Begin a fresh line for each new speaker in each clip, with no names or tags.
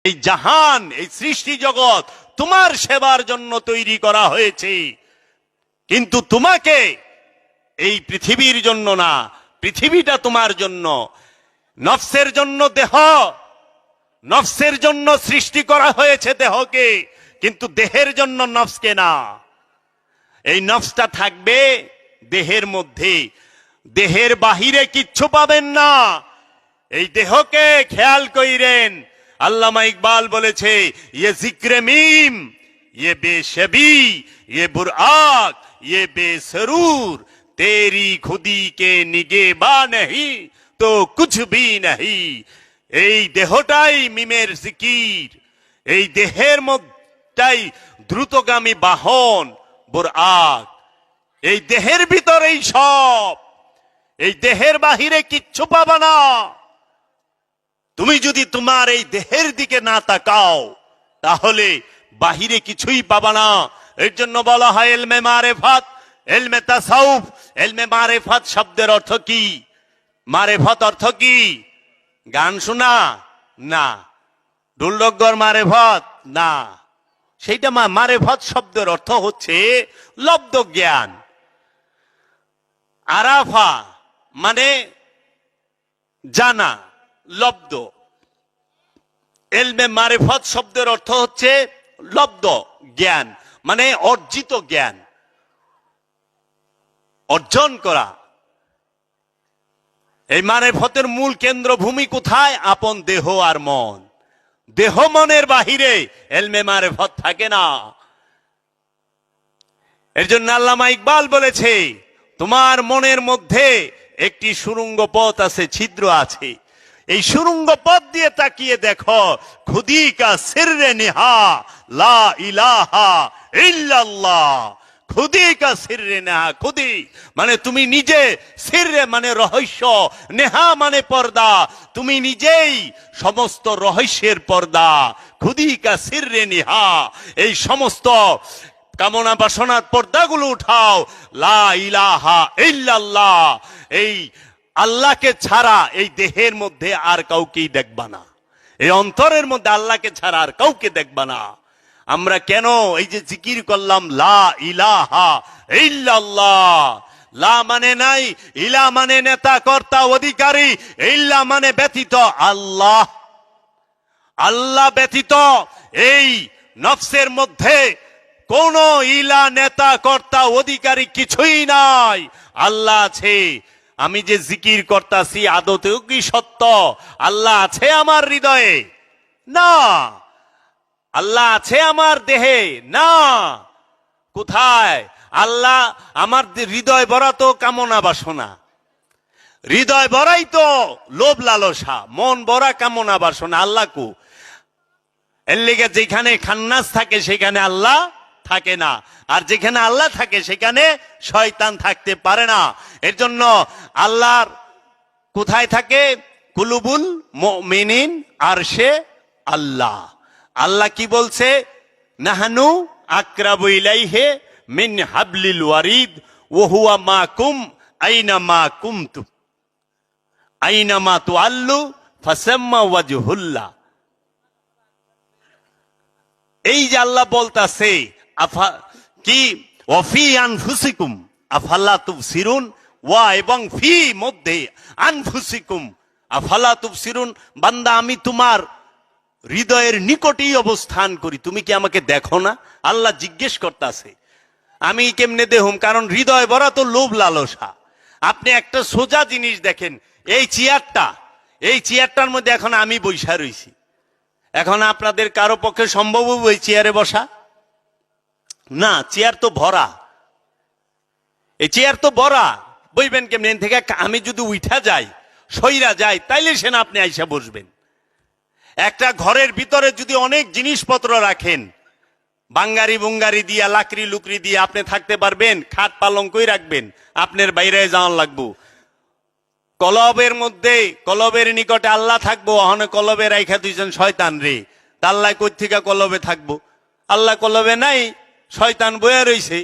এই জাহান, এই সৃষ্টি জগৎ তোমার সেবার জন্য তৈরি করা হয়েছে, কিন্তু তোমাকে এই পৃথিবীর জন্য না। পৃথিবীটা তোমার জন্য, নফসের জন্য দেহ, নফসের জন্য সৃষ্টি করা হয়েছে দেহকে, কিন্তু দেহের জন্য নফসকে না। এই নফসটা থাকবে দেহের মধ্যে, দেহের বাহিরে কিচ্ছু পাবেন না। এই দেহকে খেয়াল কইরেন। আল্লামা ইকবাল বলেছে, ইয়ে জিক্রে মিম, ইয়ে বেশবি, ইয়ে বুরআক, ইয়ে বেসরুর, তেরি খুদি কে নিগেবা नहीं তো কুছ ভি नहीं। এই দেহটাই মিমের জিকির, এই দেহের মধ্যেই দ্রুতগামী বাহন বুরআক। এই দেহের ভিতরেই সব, এই দেহের বাহিরে কিচ্ছু পাবা না। তুমি যদি তোমার এই দেহের দিকে না তাকাও, তাহলে বাহিরে কিছুই পাবা না। এর জন্য বলা হয় ইলমে মারিফাত, ইলমে তাসাউফ। ইলমে মারিফাত শব্দের অর্থ কি? মারিফাত অর্থ কি? গান শোনা না, ঢোলডগর মারিফাত না, সেইটা মারিফাত শব্দের অর্থ হচ্ছে লব্ধ জ্ঞান। আরাফা মানে জানা, লব্ধ। ইলমে মারিফাত শব্দের অর্থ হচ্ছে লব্ধ জ্ঞান, মানে অর্জিত জ্ঞান, অর্জন করা। এই মারিফতের মূল কেন্দ্রভূমি কোথায়? আপন দেহ আর মন। দেহ মনের বাহিরে ইলমে মারিফত থাকে না। এর জন্য আল্লামা ইকবাল বলেছে, তোমার মনের মধ্যে একটি সুড়ঙ্গ পথ আছে, ছিদ্র আছে। এই সুড়ঙ্গ পথ দিয়ে তাকিয়ে দেখো, খুদি কা সিররে নিহা লা ইলাহা ইল্লাল্লাহ। খুদি কা সিররে নেহা, খুদি মানে তুমি নিজে, সিররে মানে রহস্য, নেহা মানে পর্দা। তুমি নিজেই সমস্ত রহস্যের পর্দা। খুদি কা সিররে নিহা, এই সমস্ত কামনা বাসনার পর্দাগুলো উঠাও। লা ইলাহা ইল্লাল্লাহ, এই আল্লাহকে ছাড়া এই দেহের মধ্যে আর কাউকেই দেখবা না, এই অন্তরের মধ্যে আল্লাহকে ছাড়া আর কাউকে দেখবা না। আমরা কেন এই যে জিকির করলাম লা ইলাহা ইল্লাল্লাহ? লা মানে নাই, ইলা মানে নেতা কর্তা অধিকারী, ইল্লা মানে ব্যতীত। আল্লাহ, আল্লাহ ব্যতীত এই নফসের মধ্যে কোন ইলা নেতা কর্তা অধিকারী কিছুই নাই। আল্লাহ আছে। আমি যে জিকির করতাছি আদতেও কি সত্য আল্লাহ আছে আমার হৃদয়ে? না। আল্লাহ আছে আমার দেহে? না। কোথায়? আল্লাহ আমার হৃদয় ভরা তো কামনা বাসনা, হৃদয় ভরাই তো লোভ লালসা, মন ভরা কামনা বাসনা। আল্লাহ কো? এর লেগে যেখানে খান্নাস থাকে সেখানে আল্লাহ থাকে না, আর যেখানে আল্লাহ থাকে সেখানে শয়তান থাকতে পারে না। এর জন্য আল্লাহর কোথায় থাকে? কুলুবুল মুমিনিন আরশে আল্লাহ। আল্লাহ কি বলছে? নাহানু আকরাবু ইলাইহি মিন হাবলিল ওয়ারিদ ওয়া হুয়া মাকুম আইনামা কুনতুম আইনামা তুআল্লু ফাসাম্মা ওয়াজহুল্লাহ। এই যে আল্লাহ বলতাছে কি ওয়াফি আনফুসিকুম আফালা তুবসিরুন, ওয়া এবং ফি মধ্যে আনফুসিকুম আফালা তুবসিরুন। বান্দা আমি তোমার হৃদয়ের নিকটেই অবস্থান করি, তুমি কি আমাকে দেখো না? আল্লাহ জিজ্ঞেস করতেছে। আমি কেমনে দেহুম? কারণ হৃদয় ভরা তো লোভ লালসা। আপনি একটা সোজা জিনিস দেখেন, এই চেয়ারটা, এই চেয়ারটার মধ্যে এখন আমি বৈশা রইছি। এখন আপনাদের কারো পক্ষে সম্ভব হবে এই চেয়ারে বসা? না, চেয়ার তো ভরা। এই চেয়ার তো ভরা, বইবেন কেমনি? থেকে আমি যদি উঠা যাই, সইরা যাই, তাইলে সে না আপনি আইসা বসবেন। একটা ঘরের ভিতরে যদি অনেক জিনিসপত্র রাখেন, বাঙ্গারি বুঙ্গারি দিয়া, লাকড়ি লুকড়ি দিয়ে আপনি থাকতে পারবেন? খাট পালঙ্কই রাখবেন, আপনার বাইরে যাওয়ান লাগবো। কলবের মধ্যে, কলবের নিকটে আল্লাহ থাকবো, অহনে কলবে রাইখা দুইজন শয়তান রে, আল্লাহ কই থেকে কলবে থাকবো? আল্লাহ কলবে নাই, শয়তান বয়া রইছে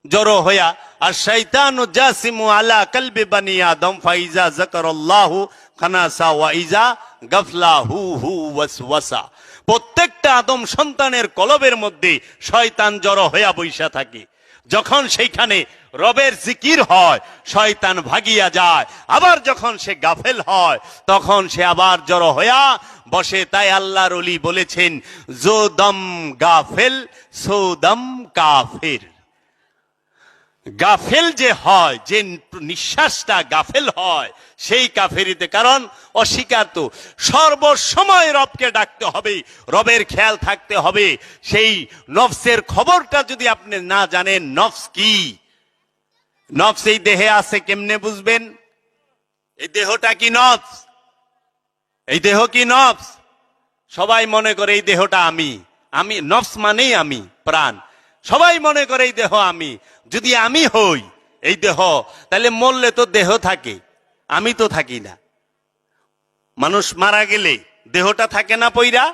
জড়ো হইয়া। আর শয়তান জাসিমু আলা কলবি বানি আদম ফাইজা যাকারাল্লাহু খানাসা ওয়া ইজা গাফলা হু হু ওয়াসওয়াসা। প্রত্যেকটা আদম সন্তানের কলবের মধ্যে শয়তান জড়ো হইয়া বইসা থাকে। যখন সেইখানে রবের জিকির হয় শয়তান ভাগিয়া যায়, আবার যখন সে গাফেল হয় তখন সে আবার জড়ো হইয়া বসে। তাই আল্লাহর ওলি বলেছেন, জো দম গাফেল সো দম কাফের। গাফেল যে হয়, যে নিঃশ্বাসটা গাফেল হয় সেই কাফেরিতে। কারণ অস্বীকার তো সর্বসময় রবকে ডাকতে হবে, রবের খেয়াল থাকতে হবে। সেই নফসের খবরটা যদি আপনি না জানেন, নফস কি, নফস এই দেহে আছে কেমনে বুঝবেন? এই দেহটা কি নফস? এই দেহ কি নফস? সবাই মনে করে এই দেহটা আমি। আমি নফস মানেই আমি, প্রাণ। সবাই মনে করে এই দেহ আমি। যদি আমি হই এই দেহ, তাহলে মরলে তো দেহ থাকে, আমি তো থাকি না। মানুষ মারা গেলে দেহটা থাকে না পইরা?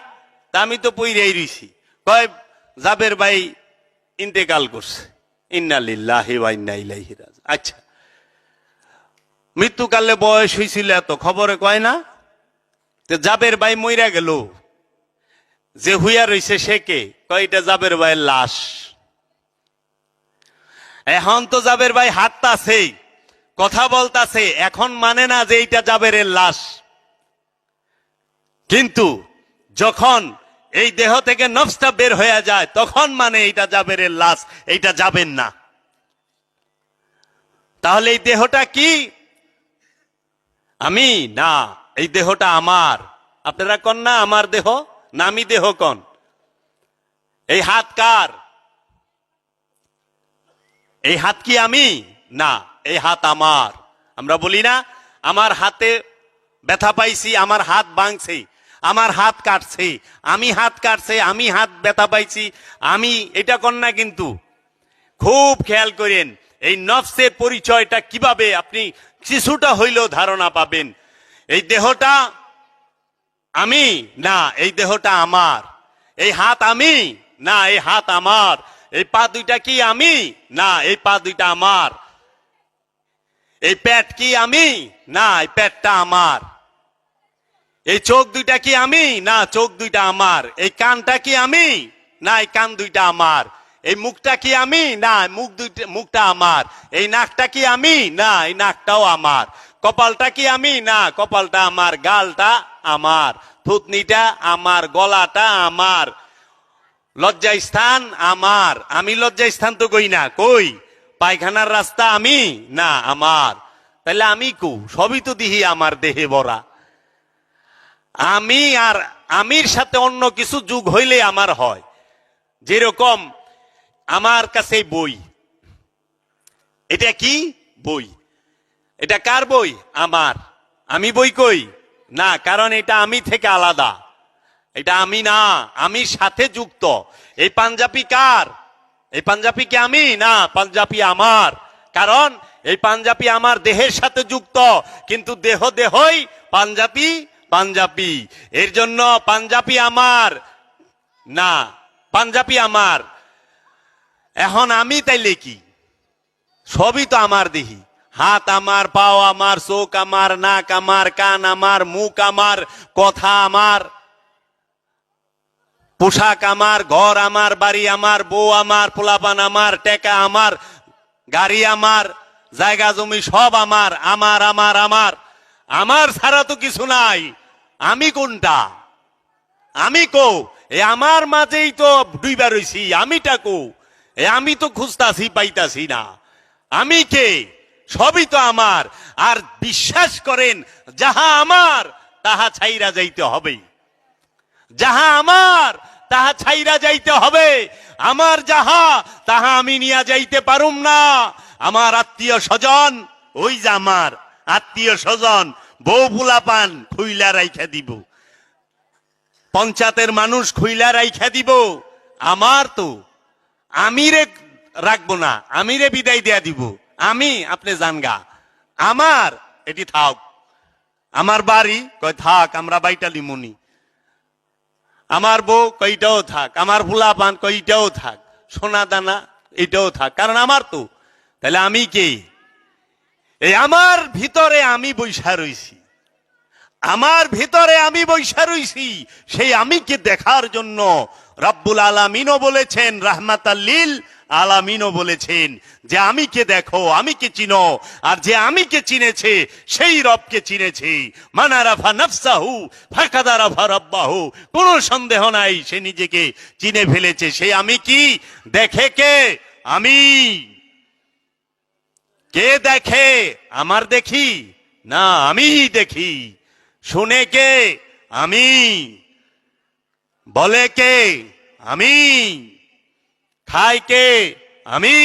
তা আমি তো পইরাই রইছি। কয় জাবের ভাই ইন্তেকাল করছে, ইন্না লিল্লাহি ওয়া ইন্না ইলাইহি রাজিউন। আচ্ছা, মৃত্যুকালে বয়স হয়েছিল এত, খবরে কয় না? জাবের ভাই মইরা গেল, যে হুইয়া রইছে সে কে? কয় এটা জাবের ভাইয়ের লাশ। এখন তো জাবের ভাই হাঁটতাছে, কথা বলতাছে, এখন মানে না যে এইটা জাবেরের লাশ। কিন্তু যখন এই দেহ থেকে নফসটা বের হয়ে যায় তখন মানে এইটা জাবেরের লাশ, এইটা যাবেন না। তাহলে এই দেহটা কি আমি? না, এই দেহটা আমার। আপনারা কন না আমার দেহ, না আমি দেহ কন? এই হাত কার? এই হাত কি আমি? না, এই হাত আমার। আমরা বলি না আমার হাতে ব্যথা পাইছি, আমার হাত ভাঙছে, আমার হাত কাটছে, আমি হাত কাটছে, আমি হাত ব্যথা পাইছি, আমি, এটা কন না। কিন্তু খুব খেয়াল করেন এই নফসের পরিচয়টা কিভাবে আপনি কিছুটা হইলেও ধারণা পাবেন। এই দেহটা আমি? না, এই দেহটা আমার। এই হাত আমি? না, এই হাত আমার। এই পা দুইটা কি আমি? না, এই পা দুইটা আমার। এই পেট কি আমি? না, এই পেটটা আমার। এই চোখ দুইটা কি আমি? না, চোখ দুইটা আমার। এই কানটা কি আমি? না, এই কান দুইটা আমার। এই মুখটা কি আমি? না, মুখটা আমার। এই নাকটা কি আমি? না, এই নাকটাও আমার। কপালটা কি আমি? না, কপালটা আমার। গালটা আমার, থুতনিটা আমার, গলাটা আমার, লজ্জাস্থান আমার। আমি লজ্জাস্থান তো কই না, কই পায়খানার রাস্তা আমি? না, আমার। তাহলে আমি কু? সবই তো দিহি আমার দেহে ভরা। আমি আর আমির সাথে অন্য কিছু যোগ হইলে আমার হয়। যেরকম আমার কাছে বই, এটা কি বই? এটা কার বই? আমার। আমি বই কই? না, কারণ এটা আমি থেকে আলাদা, এটা আমি না, আমির সাথে যুক্ত। এই পাঞ্জাবি কার? এই পাঞ্জাবি কি আমি? না, পাঞ্জাবি আমার। কারণ এই পাঞ্জাবি আমার দেহের সাথে যুক্ত, কিন্তু দেহ দেহই, পাঞ্জাবি পাঞ্জাবি। এর জন্য পাঞ্জাবি আমার না, পাঞ্জাবি আমার। এখন আমি তাইলে কি? সবই তো আমার দেহি। হাত আমার, পাও আমার, চোখ আমার, নাক আমার, কান আমার, মুখ আমার, কথা আমার, পোশাক আমার, ঘর আমার, বাড়ি আমার, বউ আমার, পোলাপান আমার, টেকা আমার, গাড়ি আমার, জায়গা জমি সব আমার। আমার আমার আমার আমার ছাড়া তো কিছু নাই। আমি কোনটা? আমি কো? এ আমার মাঝেই তো ডুইবা রইছি। আমিটা কো? এ আমি তো খুঁজতাছি, পাইতাছি না। আমি কে? সবই তো আমার। আর বিশ্বাস করেন, যাহা আমার তাহা ছাইরা যাইতে হবে। যাহা আমার তাহা ছাইরা যাইতে হবে। আমার যাহা তাহা আমি নিয়া যাইতে পারুম না। আমার আত্মীয় স্বজন, ওই যে আমার আত্মীয় স্বজন, বউ পোলাপান খুইলা রাইখা দিব, পঞ্চায়েতের মানুষ খুইলা রাইখা দিব। আমার তো আমিরে রাখবো না, আমিরে বিদায় দেয়া দিব। আমি, আপনি জানগা, আমার এটি থাক। আমার বাড়ি কয় থাক, আমরা বাইটালি মনি। আমার বউ কইটাও থাক, আমার ফুলাপান কইটাও থাক, সোনা দানা এটাও থাক, কারণ আমার তো। তাহলে আমি কে? এই আমার ভিতরে আমি বৈশা রইছি। আমার ভিতরে আমি বৈশা রইছি, সেই আমিকে দেখার জন্য রব্বুল আলামিনও বলেছেন, রাহমাতাল লিল আলামিনও বলেছেন যে আমিকে দেখো, আমিকে চিনো। আর যে আমিকে চিনেছে সেই রবকে চিনেছে। মান আরাফা নাফসাহু ফাকাদ আরাফা রাব্বাহু। কোনো সন্দেহ নাই, সে নিজেকে চিনে ফেলেছে। সেই আমি কি? দেখে কে? আমি। কে দেখে? আমার দেখি না, আমি দেখি। শুনে কে? আমি। বলে কে? আমি। খায় কে? আমি।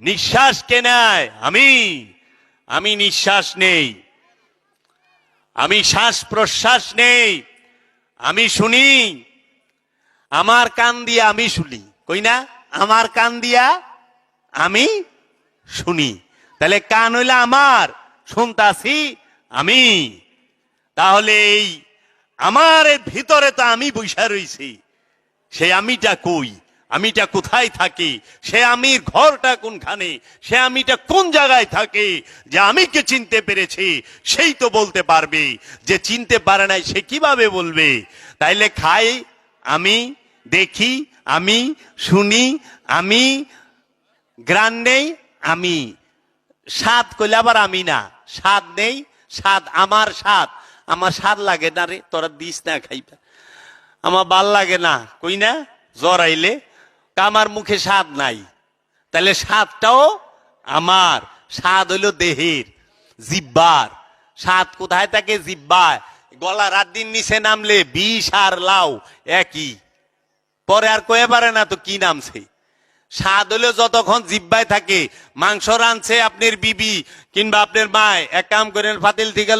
নিঃশ্বাস কে নেয়? আমি। আমি নিঃশ্বাস নেই, আমি শ্বাস প্রশ্বাস নেই, আমি শুনি। আমার কান দিয়া আমি শুনি, কই না? আমার কান দিয়া আমি শুনি। তাহলে কান হইলে আমার, শুনতাছি আমি। তাহলে এই আমার ভিতরে তো আমি বৈশা রইছি। সে আমিটা কই? আমিটা কোথায় থাকে? সে আমির ঘরটা কোনখানে? সে আমিটা কোন জায়গায় থাকে? যে আমিকে চিনতে পেরেছে সেই তো বলতে পারবে। যে চিনতে পারে নাই সে কিভাবে বলবে? তাইলে খাই আমি, দেখি আমি, শুনি আমি, গ্রান নেই আমি, স্বাদ কইলে আবার আমি না, স্বাদ নেই, স্বাদ আমার, স্বাদ আমার স্বাদ লাগে না রে, তোরা দিস না খাইবা, আমার ভাল লাগে না, কই না? জ্বর আইলে আমার মুখে স্বাদ নাই। তাহলে স্বাদটাও আমার। স্বাদ হইল দেহের, জিব্বার। স্বাদ কোথায় থাকে? জিব্বায়। গলা রাত দিন নিচে নামলে বিষ আর লাউ একই, পরে আর কয়ে পারে না তো কি নামছে। স্বাদ হইলে যতক্ষণ জিব্বায় থাকে। মাংস রাঁধছে আপনার বিবি কিংবা আপনার মা, এক কাম করেন, ফাতিল থেকে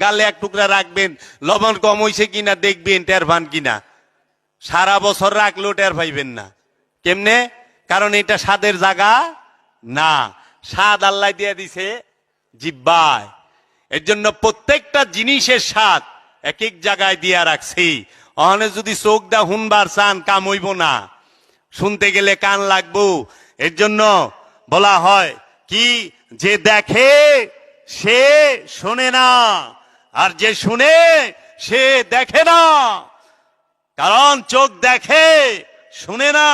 গালে এক টুকরা রাখবেন, লবণ কম হয়েছে কিনা দেখবেন, টের পান কিনা। সারা বছর রাখলেও টের পাইবেন না। কেমনে? কারণ এটা স্বাদের জায়গা না, স্বাদ আল্লাহ দিয়ে দিছে জিব্বায়। এর জন্য প্রত্যেকটা জিনিসের স্বাদ এক এক জায়গায় দিয়া রাখছি। অহনে যদি চোখ দা হুনবার চান, কাম হইব না, শুনতে গেলে কান লাগবো। এর জন্য বলা হয় কি, যে দেখে সে শোনে না, আর যে শুনে সে দেখে না। কারণ চোখ দেখে শুনে না,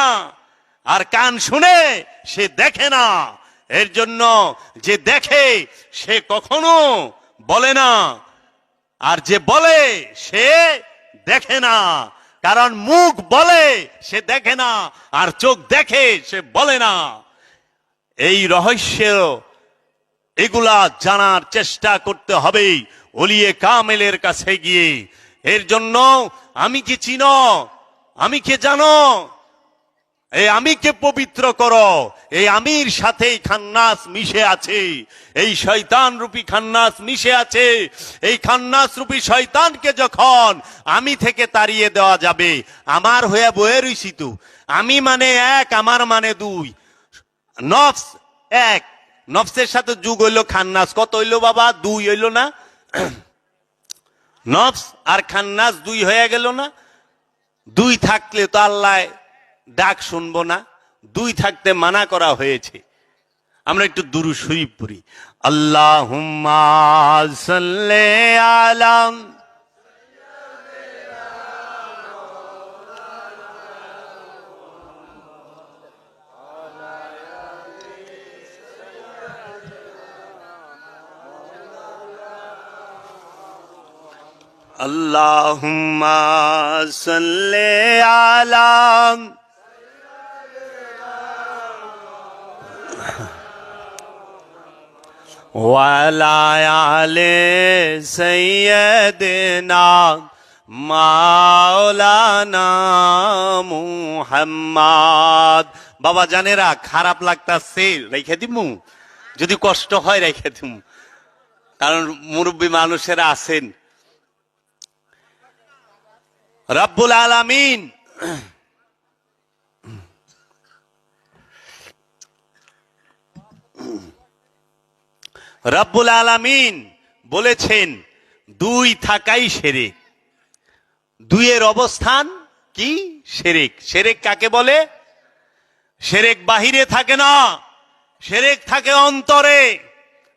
আর কান শুনে সে দেখে না। এর জন্য যে দেখে সে কখনো বলে না, আর যে বলে সে দেখে না। কারণ মুখ বলে সে দেখে না, আর চোখ দেখে সে বলে না। এই রহস্য এগুলা জানার চেষ্টা করতে হবে ওলিয়ে কামেলের কাছে গিয়ে। এর জন্য আমি কি চিনো, আমি কে জানো, এই আমিকে পবিত্র করো। এই আমির সাথে খান্নাস মিশে আছে, এই শয়তান রূপী খান্নাস মিশে আছে। এই খান্নাস রূপী শয়তানকে যখন আমি থেকে তাড়িয়ে দেওয়া যাবে, আমার হয়ে বয়ে রইছি তো। আমি মানে এক, আমার মানে দুই। নফস এক, নফসের সাথে যুগ হইলো খান্নাস। কত হইলো বাবা? দুই হইলো না? নফস আর খান্নাস দুই হয়ে গেল না? দুই থাকলে তো আল্লাহ ডাক শুনবো না, দুই থাকতে মানা করা হয়েছে। আমরা একটু দুরূদ শরীফ পড়ি। আল্লাহুম্মা সাল্লি আলা আল্লাহুম্মা সাল্লি আলা ওয়ালা আলে সাইয়্যিদিনা মাওলানা মুহাম্মদ। বাবা জানেরা, খারাপ লাগতাছে রেখে দিমু, যদি কষ্ট হয় রেখে দিমু, কারণ মুরব্বী মানুষেরা আছেন। রব্বুল আলামিন রব্বুল আলামিন বলেছেন দুই থাকাই শিরক। দুইয়ের অবস্থান কি? শিরক। শিরক কাকে বলে? শিরক বাহিরে থাকে না, শিরক থাকে অন্তরে।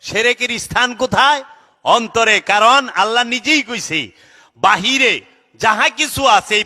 শিরকের স্থান কোথায়? অন্তরে, কারণ আল্লাহ নিজেই কইছে বাহিরে যাহা কিছু আছে